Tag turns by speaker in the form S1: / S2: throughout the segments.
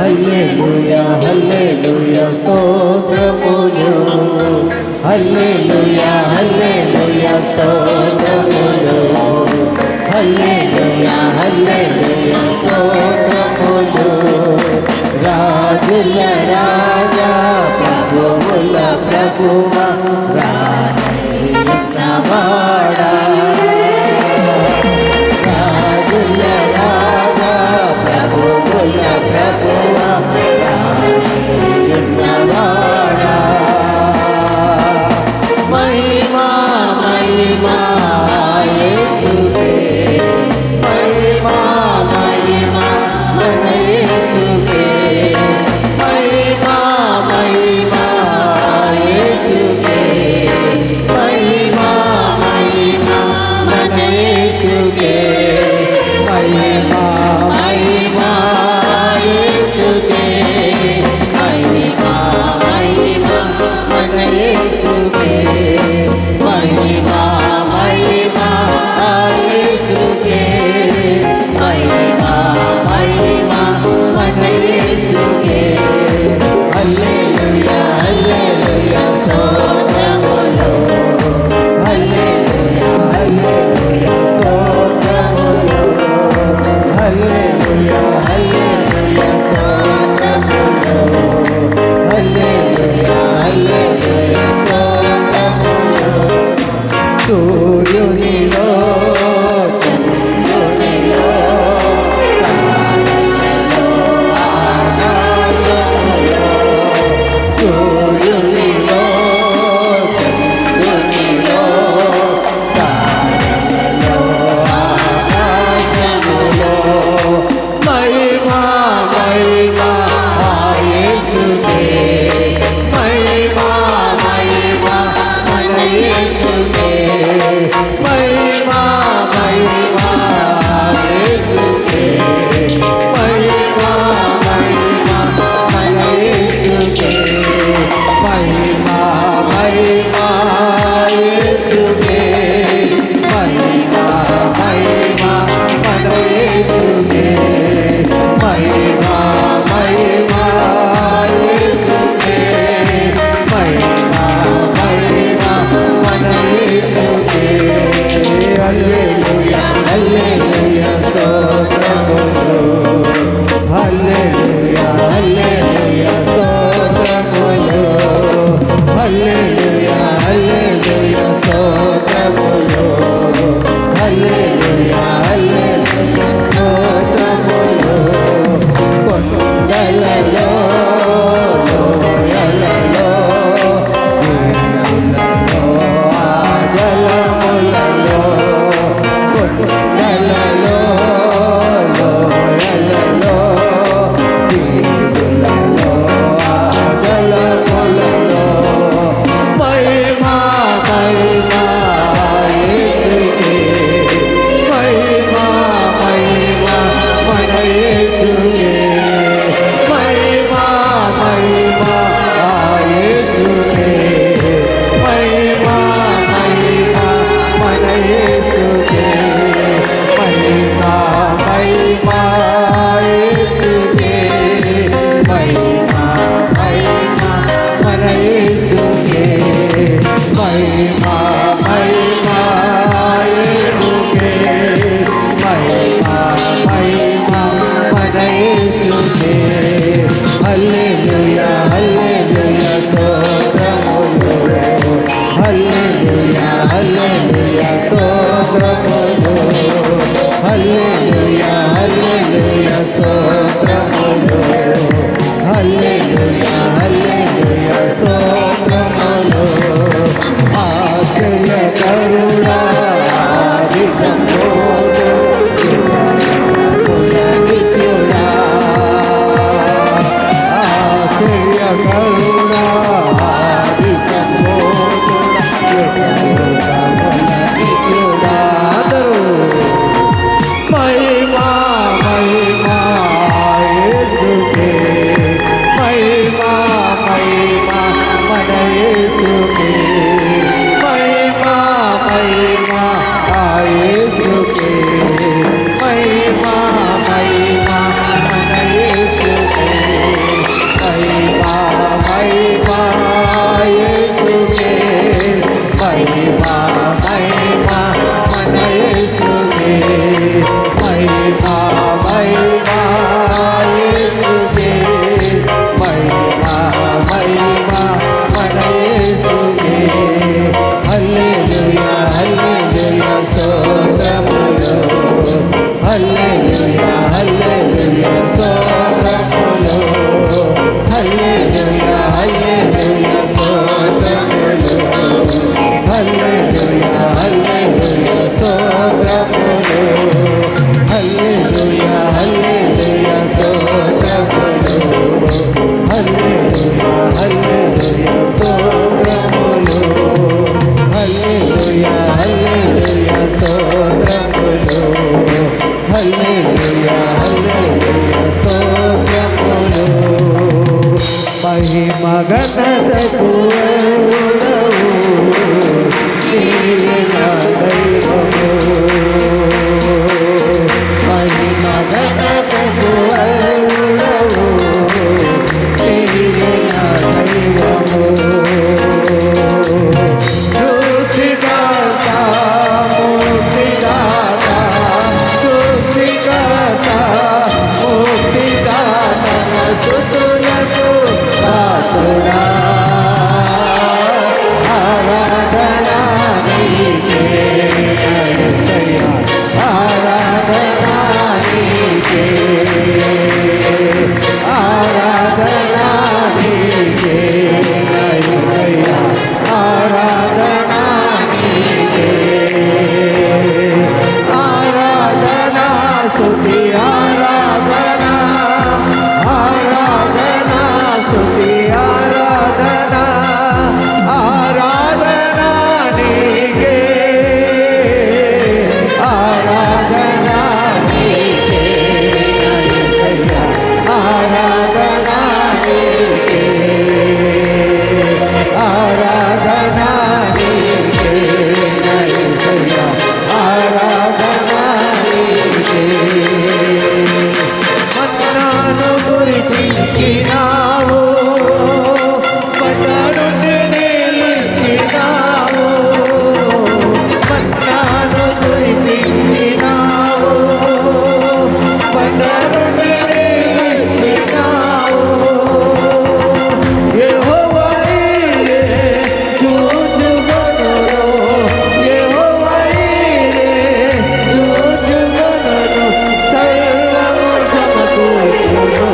S1: హల్లెలూయా హల్లెలూయా స్తోత్రములు హల్లెలూయా హల్లెలూయా స్తోత్రములు హల్లెలూయా హల్లెలూయా స్తోత్రములు రాజుల రాజా ప్రభువుల ప్రభువా రాజున్నవాడా రాజుల రాజా ప్రభువుల ప్రభువా రాజున్నవాడా మహిమా మహిమా యేసుకే మహిమా మహిమా మన యేసుకే మహిమా మహిమా యేసుకే మహిమా మహిమా మన యేసుకే మహిమా మహిమా యేసుకే మహిమా మహిమా మన యేసుకే మహిమా మహిమా యేసుకే మహిమా మహిమా మన యేసుకే హల్లెలూయా హల్లెలూయా స్తోత్రములు హల్లెలూయా హల్లెలూయా స్తోత్రములు హల్లెలూయా హల్లెలూయా స్తోత్రములు హల్లెలూయా హల్లెలూయా స్తోత్రములు సూర్యునిలో చంద్రునిలో తారలలో ఆకాశములో సూర్యునిలో చంద్రునిలో తారలలో ఆకాశములో మహిమా మహిమా యేసుకే మహిమా మహిమా మన యేసుకే మహిమా మహిమా యేసుకే మహిమా మహిమా మన యేసుకే మహిమా మహిమా యేసుకే మహిమా మహిమా మన యేసుకే మహిమా మహిమా యేసుకే మహిమా మహిమా మన యేసుకే హల్లెలూయా హల్లెలూయా స్తోత్రములు హల్లెలూయా హల్లెలూయా స్తోత్రములు హల్లెలూయా హల్లెలూయా స్తోత్రములు హల్లెలూయా హల్లెలూయా స్తోత్రములు కొండలలో లోయలలో నీళ్ళలో ఆ జలములలో కొండలలో లోయలలో నీళ్ళలో ఆ జలములలో మహిమా మహిమా యేసుకే మహిమా మహిమా మన యేసుకే మహిమా మహిమా యేసుకే మహిమా మహిమా మన యేసుకే మహిమా మహిమా యేసుకే మహిమా మహిమా మన యేసుకే మహిమా మహిమా యేసుకే మహిమా మహిమా మన యేసుకే హల్లెలూయా హల్లెలూయా స్తోత్రములు హల్లెలూయా హల్లెలూయా స్తోత్రములు హల్లెలూయా హల్లెలూయా స్తోత్రములు హల్లెలూయా హల్లెలూయా స్తోత్రములు ఆశ్చర్యకరుడా ఆది సంపూర్ణుడా నిత్యుడా ఆశ్చర్యకరుడా ఆది సంపూర్ణుడా నిత్యుడా అందరూ మహిమా మహిమా యేసుకే మహిమా మహిమా మన యేసుకే మహిమా మహిమా యేసుకే మహిమా మహిమా మన యేసుకే ఘనతకు అర్హుడవు, నీవే నా దైవము. మహిమ ఘనతకు అర్హుడవు, నీవే నా దైవము. సృష్టికర్త ముక్తిదాత, సృష్టికర్త ముక్తిదాత, స్తుతులకు పాత్రుడా. ఆరాధనా నీకే యేసయ్యా, ఆరాధనా నీకే, ఆరాధనా నీకే యేసయ్యా, ఆరాధనా నీకే. ఆరాధనా స్తుతి ఆరాధనా, ఆరాధనా స్తుతి ఆరాధనా, ఆరాధనా నీకే, ఆరాధనా నీకే యేసయ్యా, ఆరాధనా నీకే, ఆరాధనా నీకే యేసయ్యా, ఆరాధనా నీకే. మన్నాను గురిపించినావు, పట్టణుండి నిలిచినావు, మన్నాను గురిపించినావు, పట్టణుండి నిలిచినావు. యెహోవా ఈరే చూచుకొనును, యెహోవా ఈరే చూచుకొనును, సర్వము సమకూర్చును.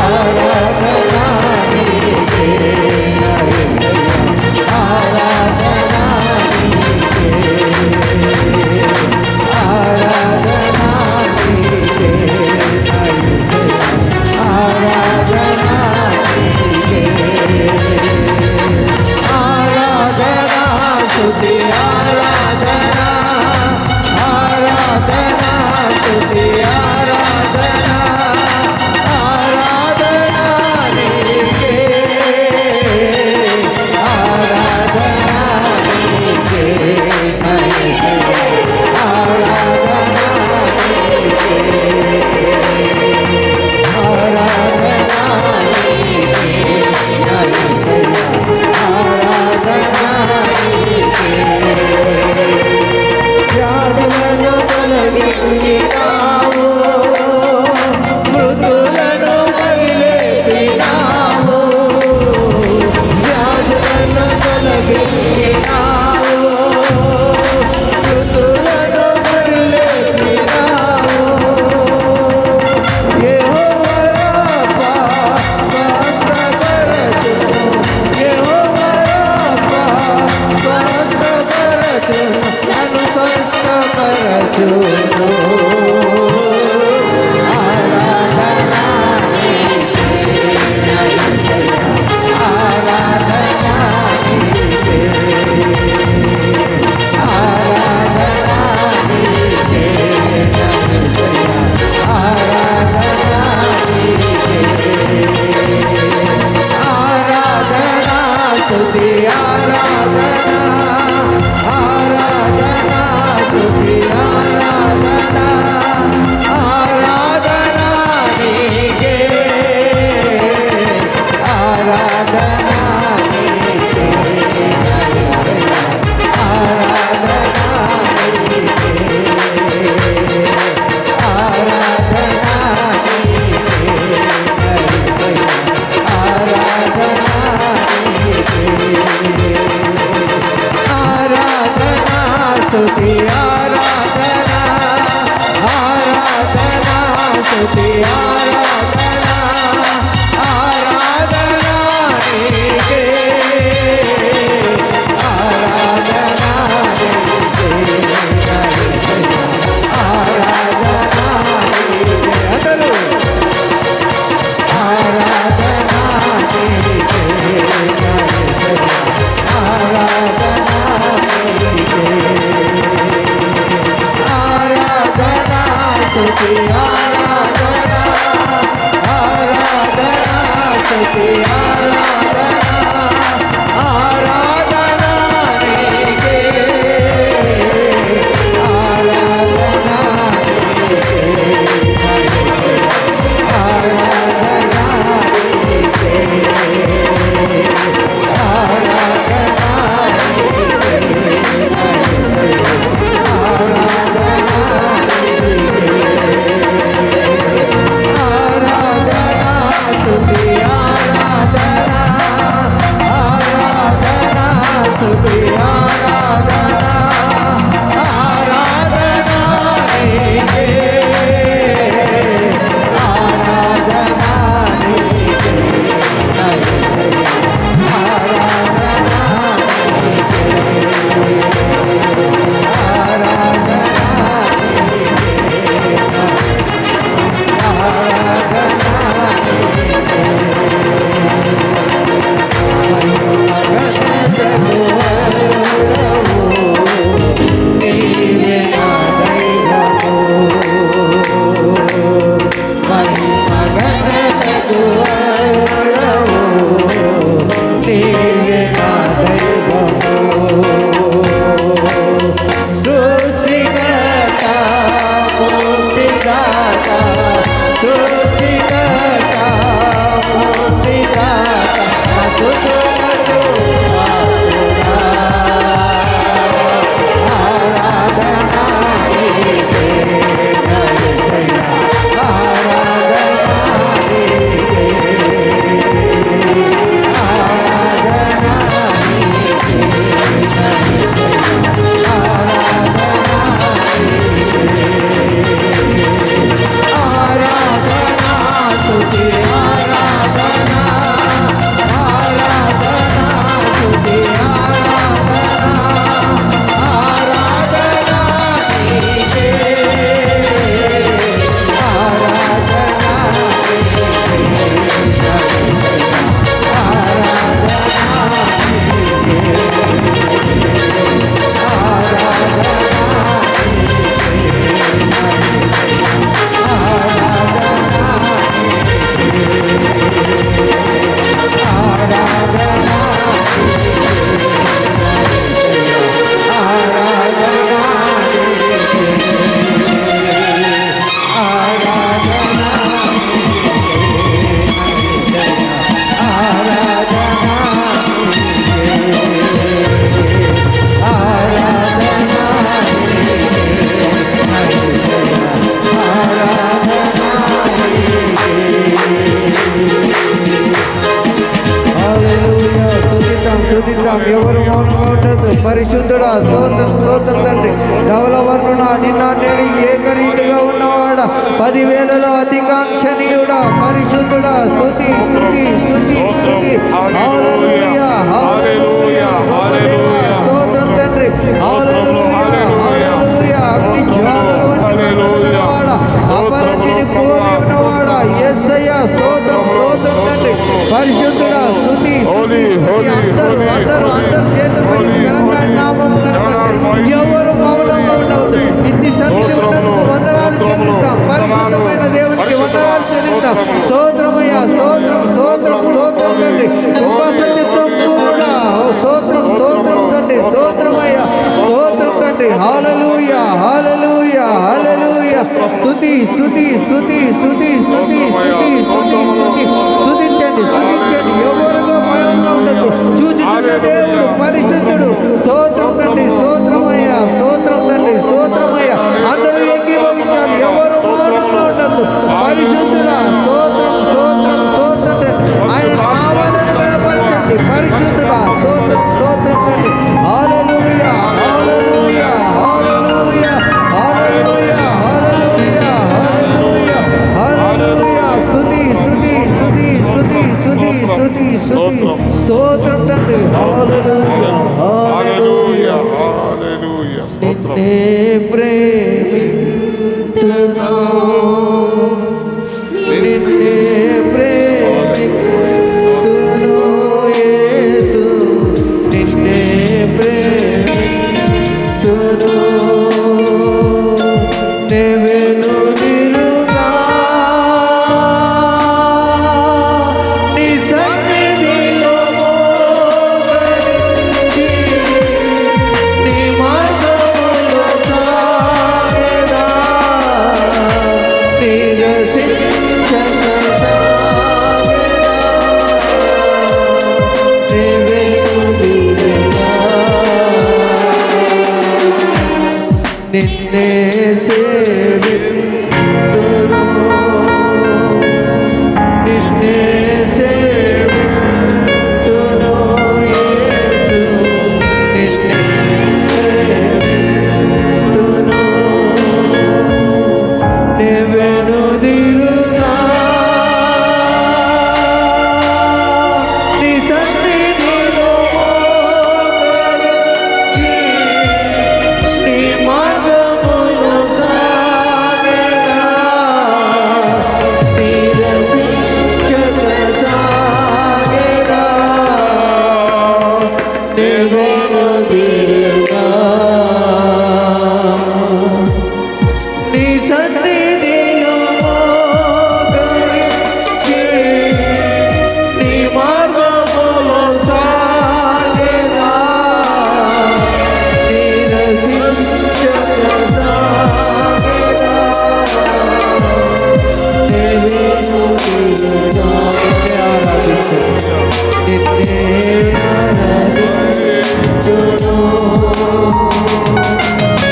S1: ఆరాధనా నీకే యేసయ్యా, ఆరాధనా నీకే, ఆరాధనా నీకే యేసయ్యా, ఆరాధనా నీకే. ఆరాధనా స్తుతి ఆరాధనా, ఆరాధనా స్తుతి ఆరాధనా, ఆరాధనా నీకే, ఆరాధనా నీకే యేసయ్యా, ఆరాధనా నీకే, ఆరాధనా నీకే యేసయ్యా, ఆరాధనా నీకే. వ్యాధులను తొలగించినావు, మృతులను మరిలేపినావు, వ్యాధులను తొలగించినావు, మృతులను మరిలేపినావు. యెహోవా రాఫా స్వస్థపరచును, యెహోవా రాఫా స్వస్థపరచును, నన్ను స్వస్థపరచును. ఆరాధనా నీకే యేసయ్యా, ఆరాధనా నీకే, ఆరాధనా నీకే యేసయ్యా, ఆరాధనా నీకే. ఆరాధనా స్తుతి ఆరాధనా, ఆరాధనా స్తుతి ఆరాధనా, ఆరాధనా నీకే, ఆరాధనా నీకే యేసయ్యా, ఆరాధనా నీకే, ఆరాధనా నీకే యేసయ్యా, ఆరాధనా నీకే. ఆరాధనా స్తుతి ఆరాధనా, ఆరాధనా స్తుతి ఆరాధనా, ఆరాధనా నీకే, ఆరాధనా నీకే యేసయ్యా, ఆరాధనా నీకే. అందరూ ఆరాధనా నీకే యేసయ్యా, ఆరాధనా నీకే, ఆరాధనా స్తుతి ఆరాధనా, చెల్లిద్దాం. ఎవరు మౌనంగా ఉండదు. పరిశుద్ధుడా స్తోత్రం స్తోత్రం తండ్రి. ధవలవర్ణుడా నిన్న నేడు ఏకరీతిగా ఉన్నవాడా 10,000లో అధికాంక్షణీయుడా పరిశుద్ధుడా స్తుతి స్తుతి స్తుతి స్తుతి. హల్లెలూయా హల్లెలూయా హల్లెలూయా స్తోత్రం తండ్రి. హల్లెలూయా హల్లెలూయా. అగ్ని జ్వాలల వంటి కన్నులవాడా అపరంజిని పోలి ఉన్నవాడా యేసయ్యా స్తోత్రం స్తోత్రం తండ్రి. పరిశుద్ధుడా స్తుతి స్తుతి స్తుతి. అందరూ చేతులపై ఘనంగా నామము కనపరచండి. ఎవరు మౌనంగా ఉండవద్దు. ఇన్ని సన్నిధి ఉన్నందుకు వందనాలు చెల్లిద్దాం. పరిశుద్ధమైన దేవునికి వందనాలు చెల్లిద్దాం. స్తోత్రమయ్యా స్తోత్రం స్తోత్రం స్తోత్రం తండ్రి. కృపా సత్య సంపూర్ణుడా స్తోత్రం స్తోత్రం తండ్రి. స్తోత్రమయ్యా స్తోత్రం తండ్రి. హల్లెలూయా హల్లెలూయా హల్లెలూయా. స్తుతి స్తుతి స్తుతి స్తుతి స్తుతి స్తుతి స్తుతి స్తుతి. స్తుతించండి స్తుతించండి. ఎవరుగా మౌనంగా ఉండదు. చూచుచున్న దేవుడు పరిశుద్ధుడు. స్తోత్రం తండ్రి. స్తోత్రమయ్యా స్తోత్రం తండ్రి. స్తోత్రమయ్యా. అందరూ ఏకీభవించాలి. ఎవరు మౌనంగా ఉండద్దు. పరిశుద్ధుడా స్తోత్రం స్తోత్రం స్తోత్రం తండ్రి. ఆయన నామాలను కనపరచండి. పరిశుద్ధుడా స్తోత్రం స్తోత్రం తండ్రి. హల్లెలూయా హల్లెలూయా హల్లెలూయా హల్లెలూయా హల్లెలూయా హల్లెలూయా హల్లెలూయా. స్తుతి స్తుతి స్తుతి స్తుతి స్తుతి స్తుతి స్తుతి. స్తోత్రం తండ్రి. హల్లెలూయా హల్లెలూయా
S2: హల్లెలూయా.
S1: నిన్నే ప్రేమింతును నిన్నే ప్రేమింతును యేసు నిన్నే ప్రేమింతును నెవెనుదిరుగా నీ సన్నిధిలో మోకరించి నీ మార్గములో సాగెదా నిరసించక సాగెదా నెవెనుదిరుగా నిన్నే సేవింతును నిన్నే సేవింతును యేసు నిన్నే సేవింతును నెవెనుదిరుగా నీ సన్నిధిలో మోకరించి నీ మార్గములో సాగెదా నిరసించక సాగెదా నెవెనుదిరుగా నీ సన్నిధిలో మోకరించి నీ మార్గములో సాగెదా నిరసించక సాగెదా నెవెనుదిరుగా. నిన్నే ఆరాధించును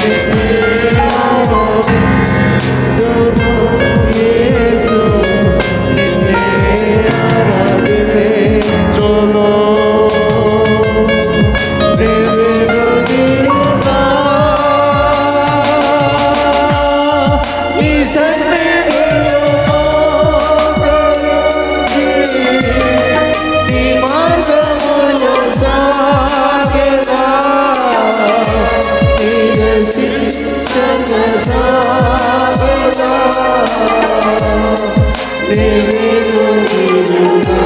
S1: నిన్నే ఆరాధించును యేసు నిన్నే ఆరాధించును నెవెనుదిరుగా నీ సన్నిధిలో మోకరించి నీ మార్గములో సాగెదా నిరసించక సాగెదా నెవెనుదిరుగా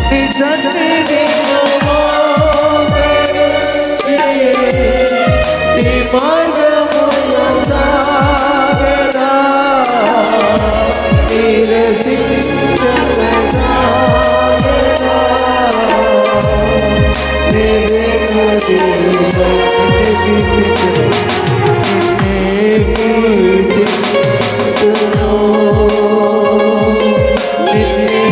S1: నీ సన్నిధిలో మోకరించి నీ మార్గములో సాగెదా నిరసించక సాగెదా నెవెనుదిరుగా. నిన్నే కీర్తింతును నిన్నే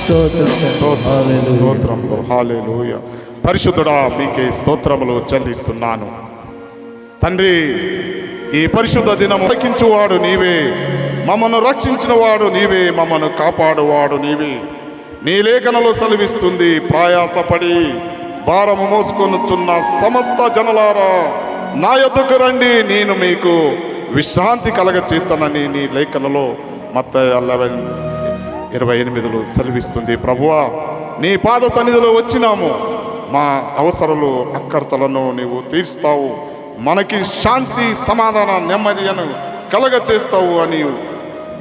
S2: స్తోత్రములు. హల్లెలూయా. పరిశుద్ధుడా, మీకే స్తోత్రములు చెల్లిస్తున్నాను తండ్రి. ఈ పరిశుద్ధ దినము తగ్గించువాడు నీవే, మమ్మను రక్షించిన వాడు నీవే, మమ్మను కాపాడువాడు నీవే. నీ లేఖనలో సెలవిస్తుంది, ప్రయాసపడి భారము మోసుకొనుచున్న సమస్త జనులారా నా యొద్దకు రండి, నేను మీకు విశ్రాంతి కలగచేస్తానని నీ లేఖనలో మత్తయి 11:28 సెలవిస్తుంది. ప్రభువా, నీ పాద సన్నిధిలో వచ్చినాము, మా అవసరాలు అక్కర్తలను నీవు తీర్స్తావు, మనకి శాంతి సమాధాన నెమ్మదిను కలగచేస్తావు అని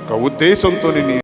S2: ఒక ఉద్దేశంతో నీ